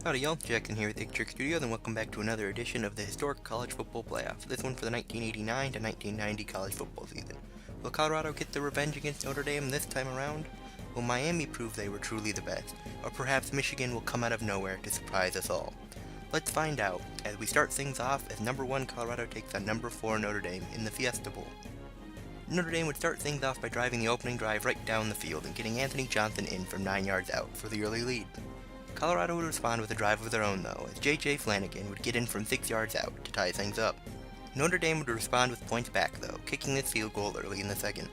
Howdy y'all, Jackson here with the Trick Studios, and welcome back to another edition of the Historic College Football Playoff, this one for the 1989 to 1990 college football season. Will Colorado get their revenge against Notre Dame this time around? Will Miami prove they were truly the best? Or perhaps Michigan will come out of nowhere to surprise us all? Let's find out, as we start things off as number 1 Colorado takes on number 4 Notre Dame in the Fiesta Bowl. Notre Dame would start things off by driving the opening drive right down the field and getting Anthony Johnson in from 9 yards out for the early lead. Colorado would respond with a drive of their own though, as J.J. Flanagan would get in from 6 yards out to tie things up. Notre Dame would respond with points back though, kicking this field goal early in the second.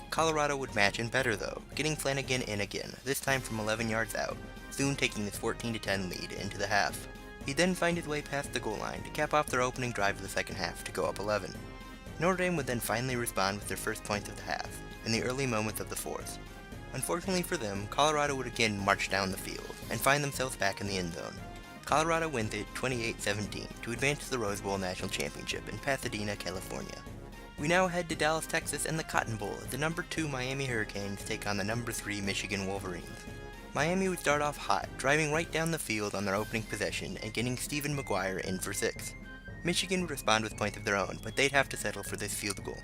Colorado would match in better though, getting Flanagan in again, this time from 11 yards out, soon taking this 14-10 lead into the half. He'd then find his way past the goal line to cap off their opening drive of the second half to go up 11. Notre Dame would then finally respond with their first points of the half, in the early moments of the fourth. Unfortunately for them, Colorado would again march down the field, and find themselves back in the end zone. Colorado wins it 28-17 to advance to the Rose Bowl National Championship in Pasadena, California. We now head to Dallas, Texas and the Cotton Bowl as the number 2 Miami Hurricanes take on the number 3 Michigan Wolverines. Miami would start off hot, driving right down the field on their opening possession and getting Stephen McGuire in for 6. Michigan would respond with points of their own, but they'd have to settle for this field goal.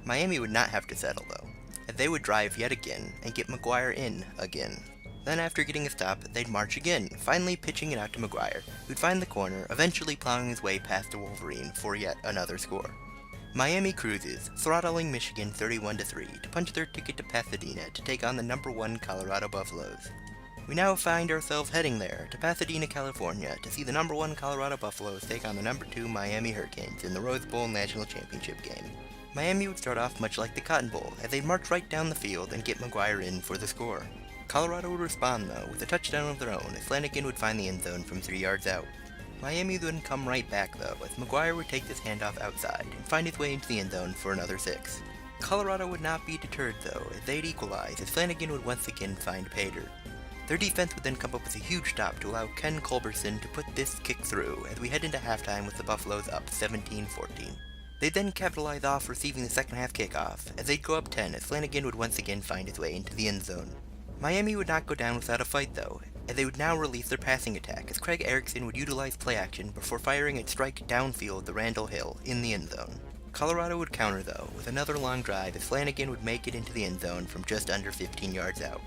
Miami would not have to settle though, as they would drive yet again and get McGuire in again. Then after getting a stop, they'd march again, finally pitching it out to McGuire, who'd find the corner, eventually plowing his way past the Wolverine for yet another score. Miami cruises, throttling Michigan 31-3 to punch their ticket to Pasadena to take on the number 1 Colorado Buffaloes. We now find ourselves heading there, to Pasadena, California, to see the number 1 Colorado Buffaloes take on the number 2 Miami Hurricanes in the Rose Bowl National Championship game. Miami would start off much like the Cotton Bowl, as they'd march right down the field and get McGuire in for the score. Colorado would respond though, with a touchdown of their own, as Flanagan would find the end zone from 3 yards out. Miami would come right back though, as McGuire would take this handoff outside, and find his way into the end zone for another 6. Colorado would not be deterred though, as they'd equalize, as Flanagan would once again find pay dirt. Their defense would then come up with a huge stop to allow Ken Culberson to put this kick through, as we head into halftime with the Buffaloes up 17-14. They'd then capitalize off receiving the second half kickoff, as they'd go up 10 as Flanagan would once again find his way into the end zone. Miami would not go down without a fight though, as they would now release their passing attack as Craig Erickson would utilize play action before firing a strike downfield to Randall Hill in the end zone. Colorado would counter though, with another long drive as Flanagan would make it into the end zone from just under 15 yards out.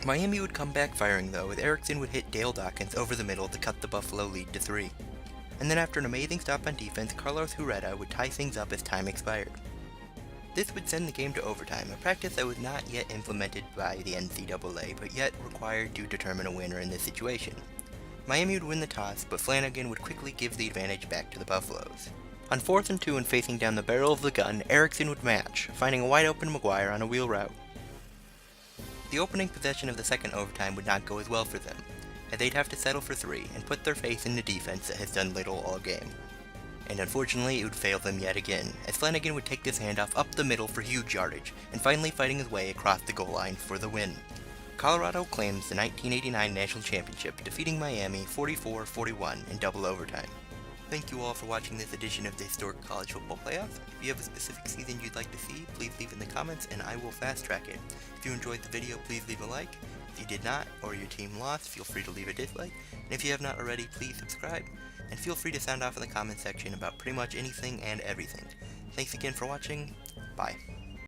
Miami would come back firing though, as Erickson would hit Dale Dawkins over the middle to cut the Buffalo lead to 3. And then after an amazing stop on defense, Carlos Herrera would tie things up as time expired. This would send the game to overtime, a practice that was not yet implemented by the NCAA, but yet required to determine a winner in this situation. Miami would win the toss, but Flanagan would quickly give the advantage back to the Buffaloes. On 4th and 2 and facing down the barrel of the gun, Erickson would match, finding a wide open McGuire on a wheel route. The opening possession of the second overtime would not go as well for them, as they'd have to settle for 3 and put their faith in the defense that has done little all game. And unfortunately it would fail them yet again, as Flanagan would take this handoff up the middle for huge yardage, and finally fighting his way across the goal line for the win. Colorado claims the 1989 National Championship, defeating Miami 44-41 in double overtime. Thank you all for watching this edition of the Historic College Football Playoff. If you have a specific season you'd like to see, please leave in the comments and I will fast track it. If you enjoyed the video, please leave a like. If you did not, or your team lost, feel free to leave a dislike. And if you have not already, please subscribe. And feel free to sound off in the comment section about pretty much anything and everything. Thanks again for watching. Bye.